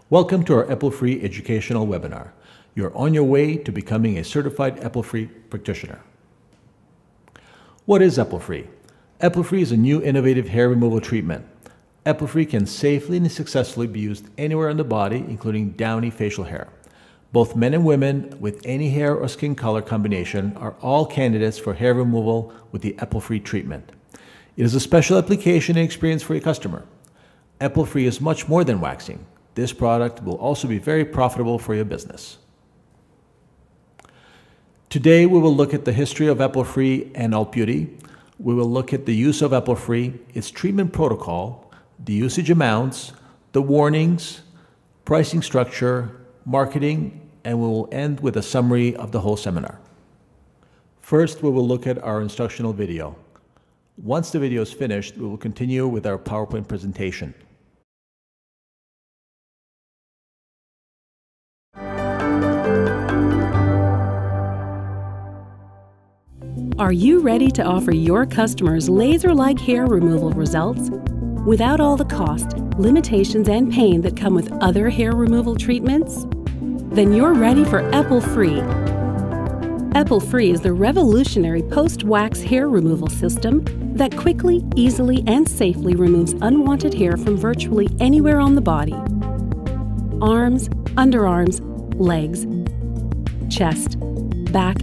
Welcome to our Epilfree educational webinar. You're on your way to becoming a certified Epilfree practitioner. What is Epilfree? Epilfree is a new innovative hair removal treatment. Epilfree can safely and successfully be used anywhere on the body, including downy facial hair. Both men and women with any hair or skin color combination are all candidates for hair removal with the Epilfree treatment. It is a special application and experience for your customer. Epilfree is much more than waxing. This product will also be very profitable for your business. Today we will look at the history of Epilfree and Alt Beauty. We will look at the use of Epilfree, its treatment protocol, the usage amounts, the warnings, pricing structure, marketing, and we will end with a summary of the whole seminar. First, we will look at our instructional video. Once the video is finished, we will continue with our PowerPoint presentation. Are you ready to offer your customers laser-like hair removal results without all the cost, limitations, and pain that come with other hair removal treatments? Then you're ready for Epilfree. Epilfree is the revolutionary post-wax hair removal system that quickly, easily, and safely removes unwanted hair from virtually anywhere on the body. Arms, underarms, legs, chest, back,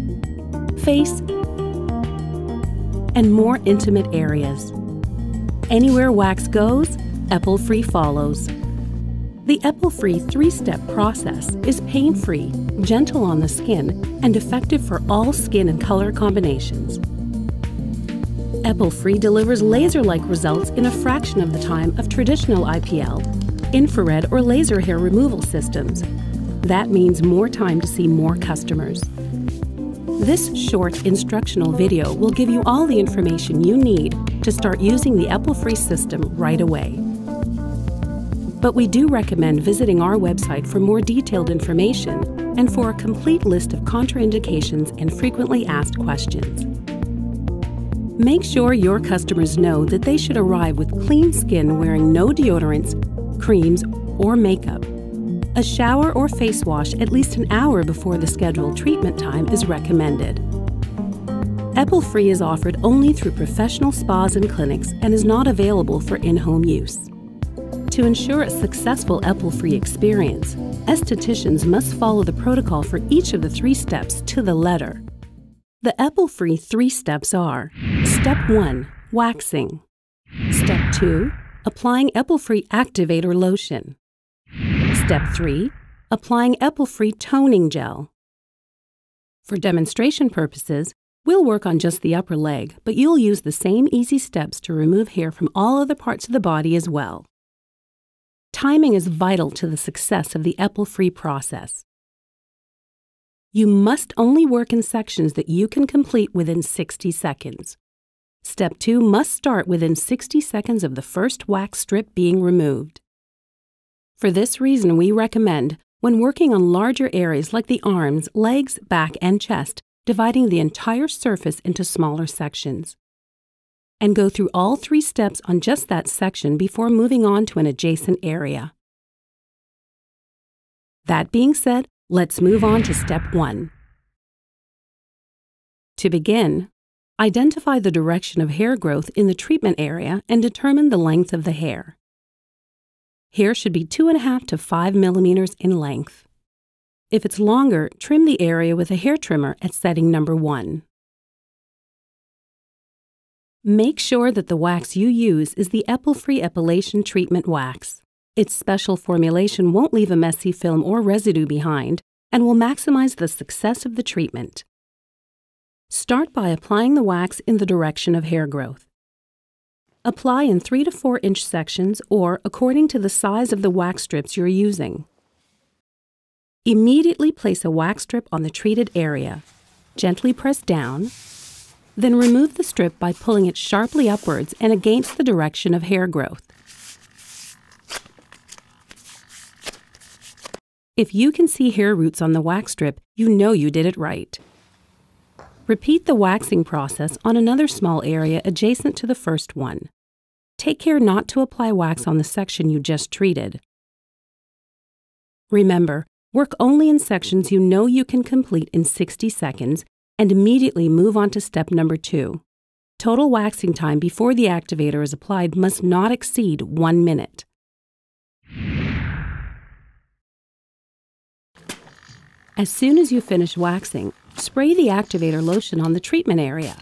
face, and more intimate areas. Anywhere wax goes, Epilfree follows. The Epilfree 3-step process is pain-free, gentle on the skin, and effective for all skin and color combinations. Epilfree delivers laser-like results in a fraction of the time of traditional IPL, infrared or laser hair removal systems. That means more time to see more customers. This short instructional video will give you all the information you need to start using the Epilfree system right away. But we do recommend visiting our website for more detailed information and for a complete list of contraindications and frequently asked questions. Make sure your customers know that they should arrive with clean skin wearing no deodorants, creams, or makeup. A shower or face wash at least an hour before the scheduled treatment time is recommended. Epilfree is offered only through professional spas and clinics and is not available for in-home use. To ensure a successful Epilfree experience, estheticians must follow the protocol for each of the 3 steps to the letter. The Epilfree 3 steps are: Step 1, waxing. Step 2, applying Epilfree Activator Lotion. Step 3, applying Epilfree Toning Gel. For demonstration purposes, we'll work on just the upper leg, but you'll use the same easy steps to remove hair from all other parts of the body as well. Timing is vital to the success of the Epilfree process. You must only work in sections that you can complete within 60 seconds. Step 2 must start within 60 seconds of the first wax strip being removed. For this reason, we recommend, when working on larger areas like the arms, legs, back, and chest, dividing the entire surface into smaller sections. And go through all 3 steps on just that section before moving on to an adjacent area. That being said, let's move on to Step 1. To begin, identify the direction of hair growth in the treatment area and determine the length of the hair. Hair should be 2.5 to 5 millimeters in length. If it's longer, trim the area with a hair trimmer at setting number 1. Make sure that the wax you use is the Epilfree Epilation Treatment Wax. Its special formulation won't leave a messy film or residue behind and will maximize the success of the treatment. Start by applying the wax in the direction of hair growth. Apply in 3 to 4 inch sections or according to the size of the wax strips you're using. Immediately place a wax strip on the treated area. Gently press down, then remove the strip by pulling it sharply upwards and against the direction of hair growth. If you can see hair roots on the wax strip, you know you did it right. Repeat the waxing process on another small area adjacent to the first one. Take care not to apply wax on the section you just treated. Remember, work only in sections you know you can complete in 60 seconds and immediately move on to step number 2. Total waxing time before the activator is applied must not exceed 1 minute. As soon as you finish waxing, spray the activator lotion on the treatment area.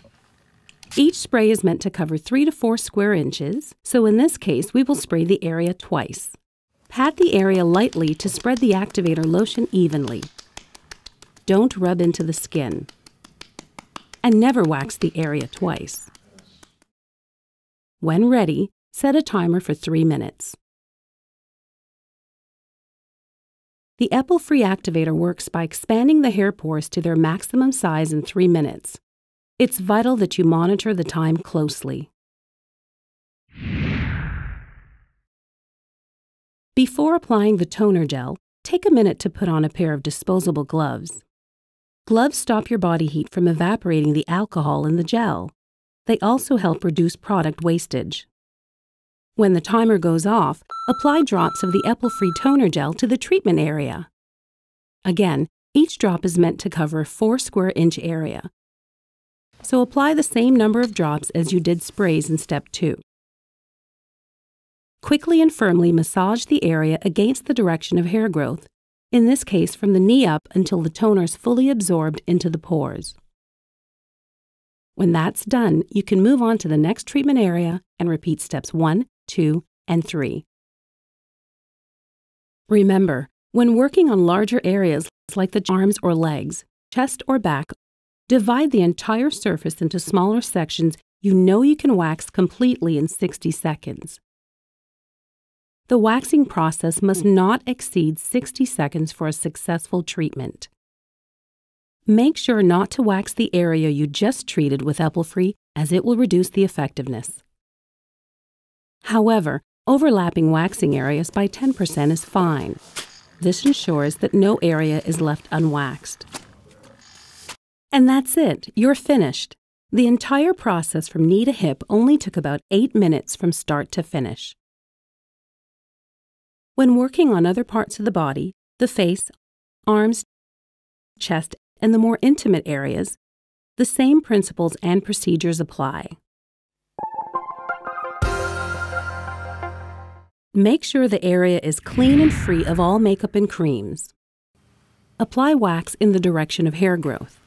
Each spray is meant to cover 3 to 4 square inches, so in this case we will spray the area twice. Pat the area lightly to spread the activator lotion evenly. Don't rub into the skin. And never wax the area twice. When ready, set a timer for 3 minutes. The Epilfree activator works by expanding the hair pores to their maximum size in 3 minutes. It's vital that you monitor the time closely. Before applying the toner gel, take a minute to put on a pair of disposable gloves. Gloves stop your body heat from evaporating the alcohol in the gel. They also help reduce product wastage. When the timer goes off, apply drops of the Epilfree toner gel to the treatment area. Again, each drop is meant to cover a 4 square inch area. So apply the same number of drops as you did sprays in step 2. Quickly and firmly massage the area against the direction of hair growth, in this case from the knee up until the toner is fully absorbed into the pores. When that's done, you can move on to the next treatment area and repeat steps 1, 2, and 3. Remember, when working on larger areas like the arms or legs, chest or back, divide the entire surface into smaller sections you know you can wax completely in 60 seconds. The waxing process must not exceed 60 seconds for a successful treatment. Make sure not to wax the area you just treated with Epilfree, as it will reduce the effectiveness. However, overlapping waxing areas by 10% is fine. This ensures that no area is left unwaxed. And that's it, you're finished. The entire process from knee to hip only took about 8 minutes from start to finish. When working on other parts of the body, the face, arms, chest, and the more intimate areas, the same principles and procedures apply. Make sure the area is clean and free of all makeup and creams. Apply wax in the direction of hair growth.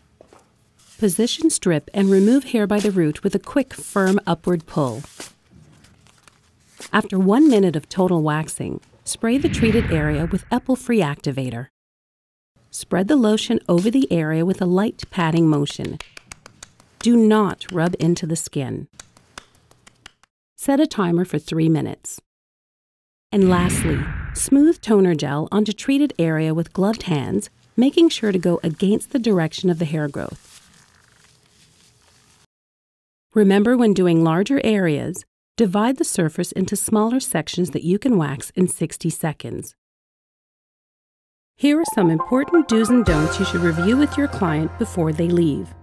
Position strip and remove hair by the root with a quick, firm upward pull. After 1 minute of total waxing, spray the treated area with Epilfree activator. Spread the lotion over the area with a light patting motion. Do not rub into the skin. Set a timer for 3 minutes. And lastly, smooth toner gel onto treated area with gloved hands, making sure to go against the direction of the hair growth. Remember, when doing larger areas, divide the surface into smaller sections that you can wax in 60 seconds. Here are some important do's and don'ts you should review with your client before they leave.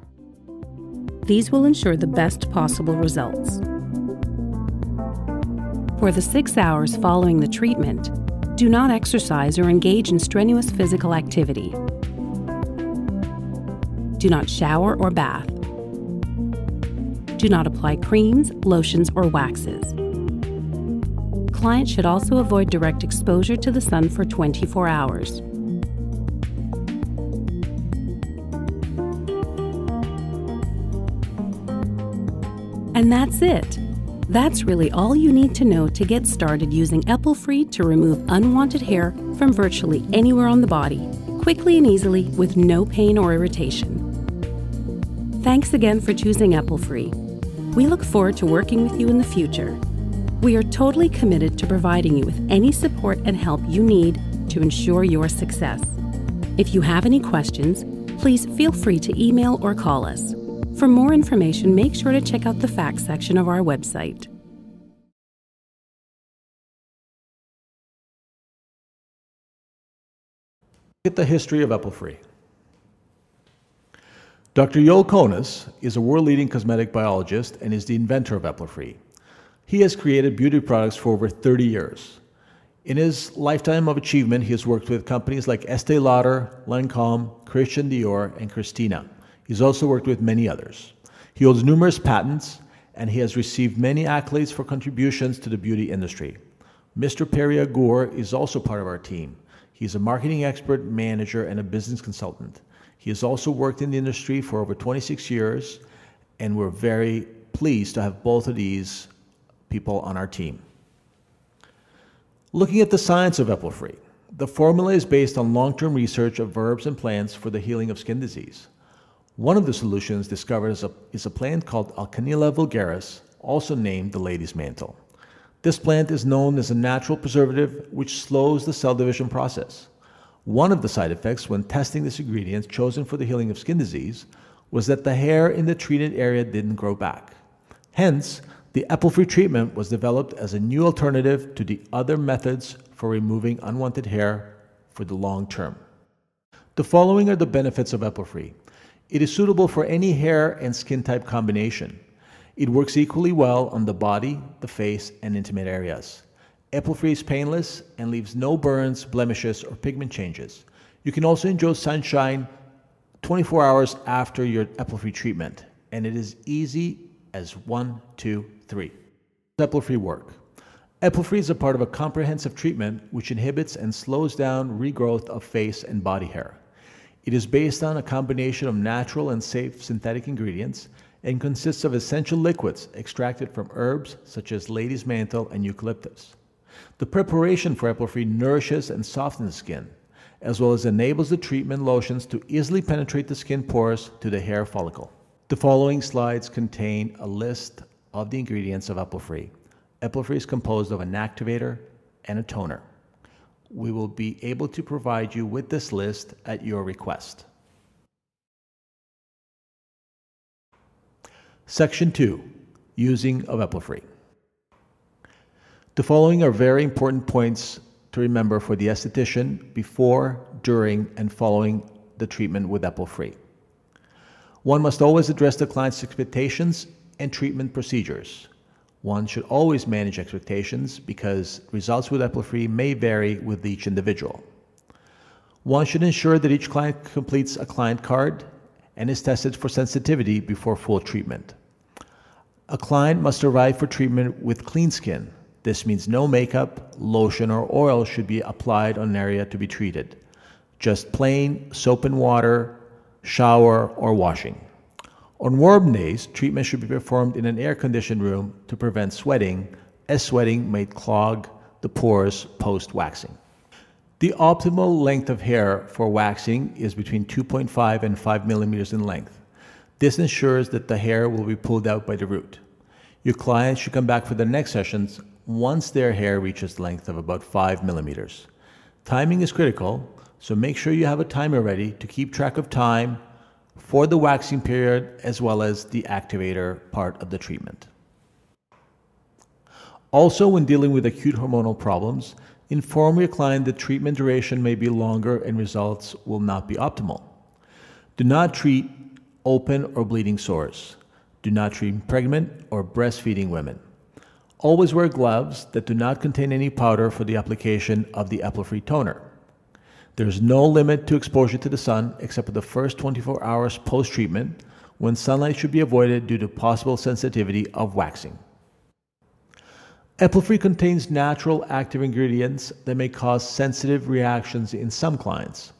These will ensure the best possible results. For the 6 hours following the treatment, do not exercise or engage in strenuous physical activity. Do not shower or bath. Do not apply creams, lotions, or waxes. Clients should also avoid direct exposure to the sun for 24 hours. And that's it. That's really all you need to know to get started using Epilfree to remove unwanted hair from virtually anywhere on the body, quickly and easily with no pain or irritation. Thanks again for choosing Epilfree. We look forward to working with you in the future. We are totally committed to providing you with any support and help you need to ensure your success. If you have any questions, please feel free to email or call us. For more information, make sure to check out the facts section of our website. At the history of Epilfree. Dr. Yoel Konas is a world-leading cosmetic biologist and is the inventor of Epilfree. He has created beauty products for over 30 years. In his lifetime of achievement, he has worked with companies like Estee Lauder, Lancôme, Christian Dior, and Christina. He's also worked with many others. He holds numerous patents, and he has received many accolades for contributions to the beauty industry. Mr. Perry Agour is also part of our team. He's a marketing expert, manager, and a business consultant. He has also worked in the industry for over 26 years, and we're very pleased to have both of these people on our team. Looking at the science of Epilfree, the formula is based on long-term research of herbs and plants for the healing of skin disease. One of the solutions discovered is a plant called Alcanilla vulgaris, also named the lady's mantle. This plant is known as a natural preservative which slows the cell division process. One of the side effects when testing this ingredient chosen for the healing of skin disease was that the hair in the treated area didn't grow back. Hence, the Epilfree treatment was developed as a new alternative to the other methods for removing unwanted hair for the long term. The following are the benefits of Epilfree. It is suitable for any hair and skin type combination. It works equally well on the body, the face, and intimate areas. Epilfree is painless and leaves no burns, blemishes, or pigment changes. You can also enjoy sunshine 24 hours after your Epilfree treatment, and it is easy as 1, 2, 3. How does Epilfree work? Epilfree is a part of a comprehensive treatment which inhibits and slows down regrowth of face and body hair. It is based on a combination of natural and safe synthetic ingredients and consists of essential liquids extracted from herbs such as lady's mantle and eucalyptus. The preparation for Epilfree nourishes and softens the skin, as well as enables the treatment lotions to easily penetrate the skin pores to the hair follicle. The following slides contain a list of the ingredients of Epilfree. Epilfree is composed of an activator and a toner. We will be able to provide you with this list at your request. Section 2. Using of Epilfree. The following are very important points to remember for the esthetician before, during, and following the treatment with Epilfree. One must always address the client's expectations and treatment procedures. One should always manage expectations because results with Epilfree may vary with each individual. One should ensure that each client completes a client card and is tested for sensitivity before full treatment. A client must arrive for treatment with clean skin. This means no makeup, lotion, or oil should be applied on an area to be treated. Just plain soap and water, shower, or washing. On warm days, treatment should be performed in an air-conditioned room to prevent sweating, as sweating may clog the pores post-waxing. The optimal length of hair for waxing is between 2.5 and 5 millimeters in length. This ensures that the hair will be pulled out by the root. Your client should come back for the next sessions once their hair reaches the length of about 5 millimeters. Timing is critical, so make sure you have a timer ready to keep track of time for the waxing period as well as the activator part of the treatment. Also, when dealing with acute hormonal problems, inform your client that treatment duration may be longer and results will not be optimal. Do not treat open or bleeding sores. Do not treat pregnant or breastfeeding women. Always wear gloves that do not contain any powder for the application of the Epilfree toner. There is no limit to exposure to the sun except for the first 24 hours post-treatment, when sunlight should be avoided due to possible sensitivity of waxing. Epilfree contains natural active ingredients that may cause sensitive reactions in some clients.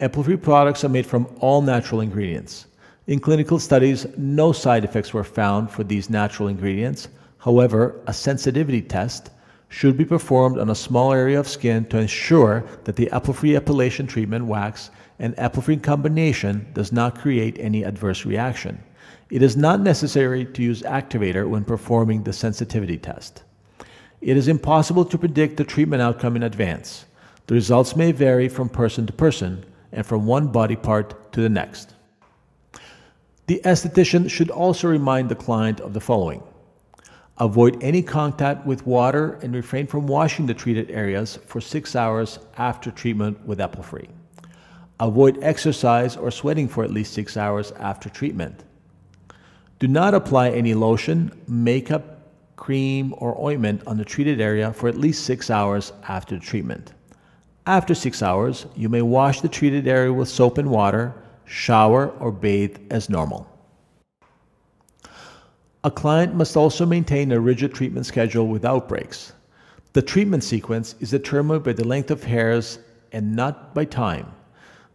Epilfree products are made from all natural ingredients. In clinical studies, no side effects were found for these natural ingredients. However, a sensitivity test should be performed on a small area of skin to ensure that the Epilfree epilation treatment wax and Epilfree combination does not create any adverse reaction. It is not necessary to use activator when performing the sensitivity test. It is impossible to predict the treatment outcome in advance. The results may vary from person to person and from one body part to the next. The esthetician should also remind the client of the following. Avoid any contact with water and refrain from washing the treated areas for 6 hours after treatment with Epilfree. Avoid exercise or sweating for at least 6 hours after treatment. Do not apply any lotion, makeup, cream, or ointment on the treated area for at least 6 hours after the treatment. After 6 hours, you may wash the treated area with soap and water, shower, or bathe as normal. A client must also maintain a rigid treatment schedule without breaks. The treatment sequence is determined by the length of hairs and not by time.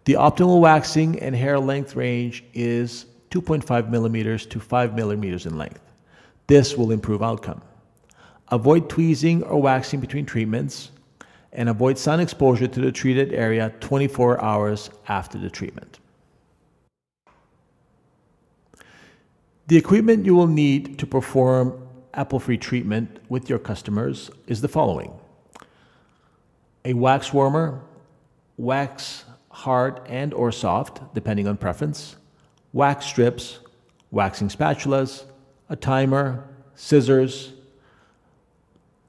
The optimal waxing and hair length range is 2.5 millimeters to 5 millimeters in length. This will improve outcome. Avoid tweezing or waxing between treatments, and avoid sun exposure to the treated area 24 hours after the treatment. The equipment you will need to perform Epilfree treatment with your customers is the following: a wax warmer, wax hard and or soft, depending on preference, wax strips, waxing spatulas, a timer, scissors,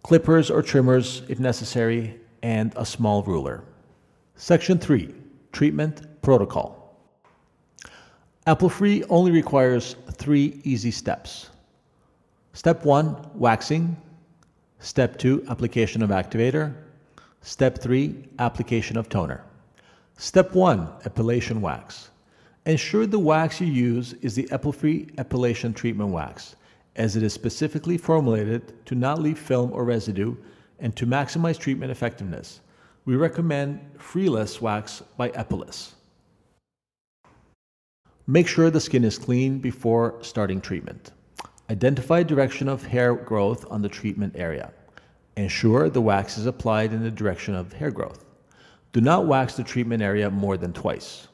clippers or trimmers if necessary, and a small ruler. Section 3. Treatment Protocol. Epilfree only requires 3 easy steps. Step 1, waxing. Step 2, application of activator. Step 3, application of toner. Step 1, epilation wax. Ensure the wax you use is the Epilfree Epilation Treatment Wax, as it is specifically formulated to not leave film or residue and to maximize treatment effectiveness. We recommend Freeless Wax by Epilus. Make sure the skin is clean before starting treatment. Identify direction of hair growth on the treatment area. Ensure the wax is applied in the direction of hair growth. Do not wax the treatment area more than twice.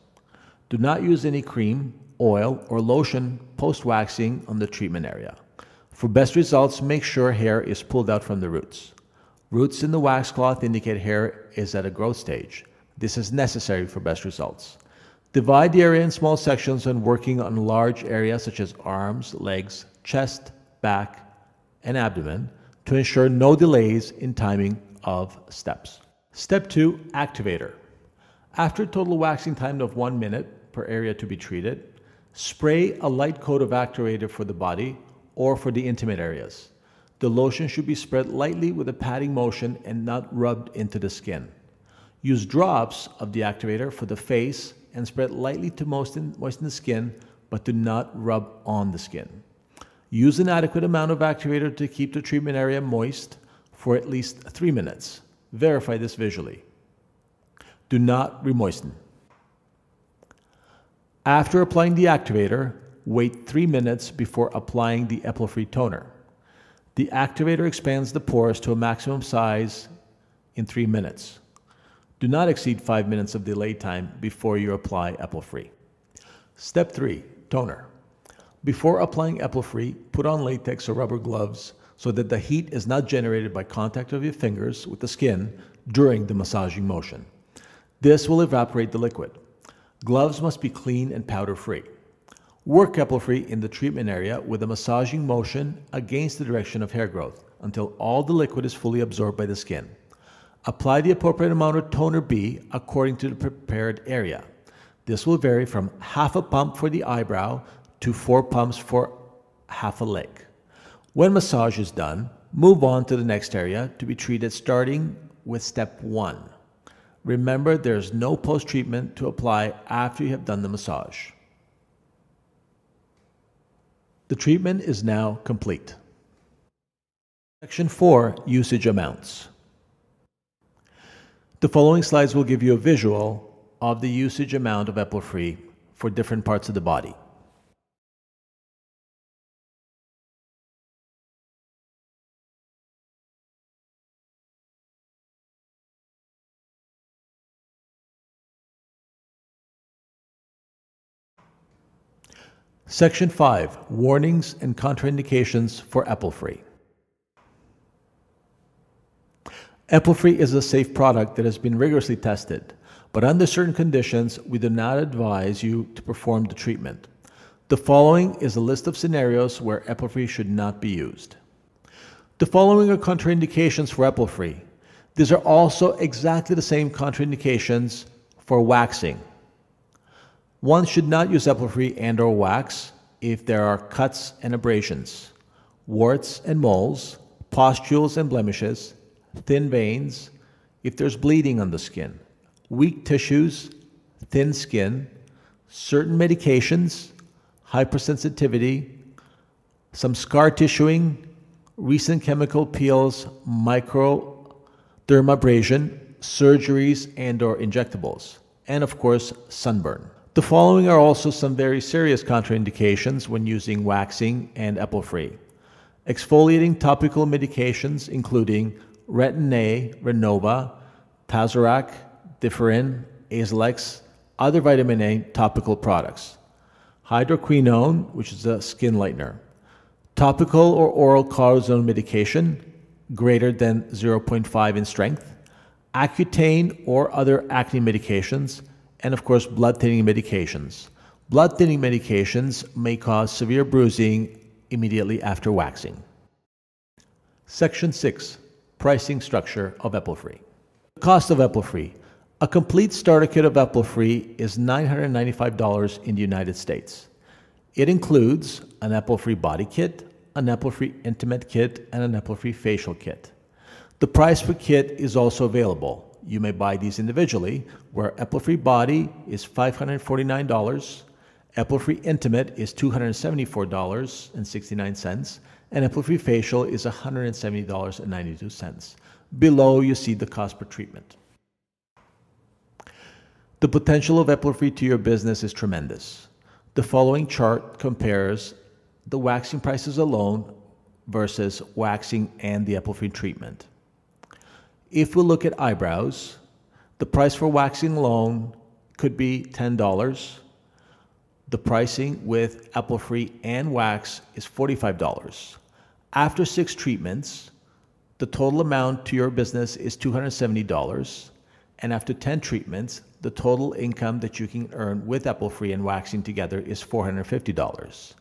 Do not use any cream, oil, or lotion post-waxing on the treatment area. For best results, make sure hair is pulled out from the roots. Roots in the wax cloth indicate hair is at a growth stage. This is necessary for best results. Divide the area in small sections when working on large areas such as arms, legs, chest, back, and abdomen to ensure no delays in timing of steps. Step 2, activator. After a total waxing time of 1 minute per area to be treated, spray a light coat of activator for the body or for the intimate areas. The lotion should be spread lightly with a patting motion and not rubbed into the skin. Use drops of the activator for the face and spread lightly to moisten the skin, but do not rub on the skin. Use an adequate amount of activator to keep the treatment area moist for at least 3 minutes. Verify this visually. Do not remoisten. After applying the activator, wait 3 minutes before applying the Epilfree toner. The activator expands the pores to a maximum size in 3 minutes. Do not exceed 5 minutes of delay time before you apply Epilfree. Step 3, toner. Before applying Epilfree, put on latex or rubber gloves so that the heat is not generated by contact of your fingers with the skin during the massaging motion. This will evaporate the liquid. Gloves must be clean and powder-free. Work Epilfree in the treatment area with a massaging motion against the direction of hair growth until all the liquid is fully absorbed by the skin. Apply the appropriate amount of toner B according to the prepared area. This will vary from half a pump for the eyebrow to 4 pumps for half a leg. When massage is done, move on to the next area to be treated starting with step 1. Remember, there is no post-treatment to apply after you have done the massage. The treatment is now complete. Section 4, usage amounts. The following slides will give you a visual of the usage amount of Epilfree for different parts of the body. Section 5, Warnings and Contraindications for Epilfree. Epilfree is a safe product that has been rigorously tested, but under certain conditions, we do not advise you to perform the treatment. The following is a list of scenarios where Epilfree should not be used. The following are contraindications for Epilfree. These are also exactly the same contraindications for waxing. One should not use Epilfree and/or wax if there are cuts and abrasions, warts and moles, pustules and blemishes, thin veins, if there's bleeding on the skin, weak tissues, thin skin, certain medications, hypersensitivity, some scar tissuing, recent chemical peels, microdermabrasion, surgeries and/or injectables, and of course, sunburn. The following are also some very serious contraindications when using waxing and Epilfree. Exfoliating topical medications including Retin-A, Renova, Tazorac, Differin, Azalex, other vitamin A topical products. Hydroquinone, which is a skin lightener. Topical or oral cortisone medication greater than 0.5 in strength. Accutane or other acne medications, and of course blood thinning medications. Blood thinning medications may cause severe bruising immediately after waxing. Section 6. Pricing structure of Epilfree. The cost of Epilfree. A complete starter kit of Epilfree is $995 in the United States. It includes an Epilfree body kit, an Epilfree intimate kit, and an Epilfree facial kit. The price per kit is also available. You may buy these individually, where Epilfree body is $549, Epilfree intimate is $274.69, and Epilfree facial is $170.92. Below, you see the cost per treatment. The potential of Epilfree to your business is tremendous. The following chart compares the waxing prices alone versus waxing and the Epilfree treatment. If we look at eyebrows, the price for waxing alone could be $10. The pricing with Epilfree and wax is $45. After 6 treatments, the total amount to your business is $270. And after 10 treatments, the total income that you can earn with Epilfree and waxing together is $450.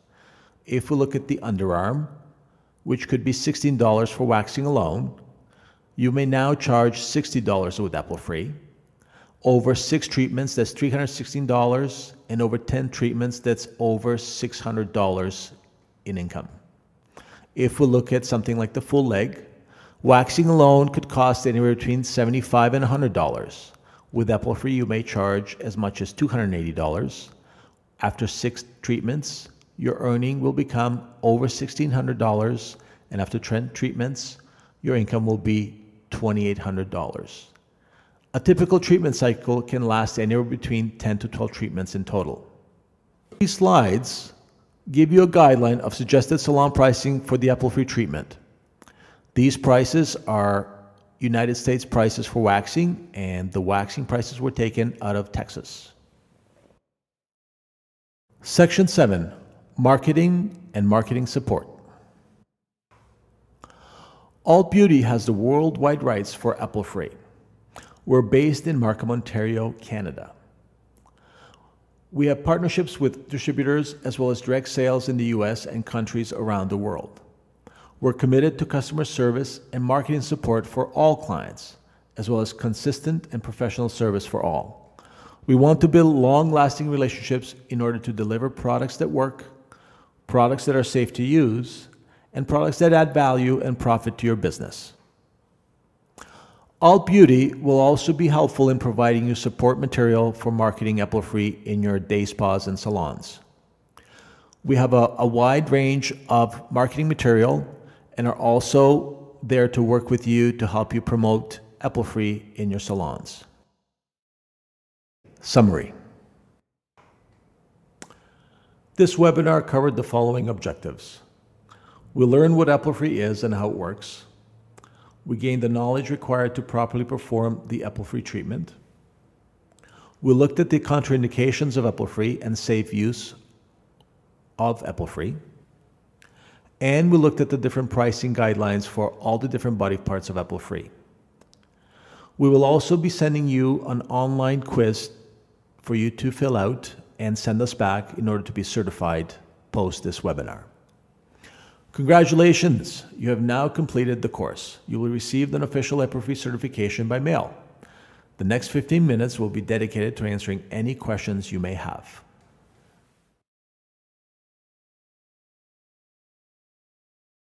If we look at the underarm, which could be $16 for waxing alone, you may now charge $60 with Epilfree. Over 6 treatments, that's $316, and over 10 treatments, that's over $600 in income. If we look at something like the full leg, waxing alone could cost anywhere between $75 and $100. With Epilfree, you may charge as much as $280. After 6 treatments, your earning will become over $1,600, and after 10 treatments, your income will be $2,800. A typical treatment cycle can last anywhere between 10 to 12 treatments in total. These slides give you a guideline of suggested salon pricing for the Epilfree treatment. These prices are United States prices for waxing, and the waxing prices were taken out of Texas. Section 7. Marketing and marketing support. Alt Beauty has the worldwide rights for Epilfree. We're based in Markham, Ontario, Canada. We have partnerships with distributors as well as direct sales in the US and countries around the world. We're committed to customer service and marketing support for all clients, as well as consistent and professional service for all. We want to build long-lasting relationships in order to deliver products that work, products that are safe to use, and products that add value and profit to your business. Alt Beauty will also be helpful in providing you support material for marketing Epilfree in your day spas and salons. We have a wide range of marketing material and are also there to work with you to help you promote Epilfree in your salons. Summary. This webinar covered the following objectives. We learned what Epilfree is and how it works. We gained the knowledge required to properly perform the Epilfree treatment. We looked at the contraindications of Epilfree and safe use of Epilfree. And we looked at the different pricing guidelines for all the different body parts of Epilfree. We will also be sending you an online quiz for you to fill out and send us back in order to be certified post this webinar. Congratulations! You have now completed the course. You will receive an official Epilfree certification by mail. The next 15 minutes will be dedicated to answering any questions you may have.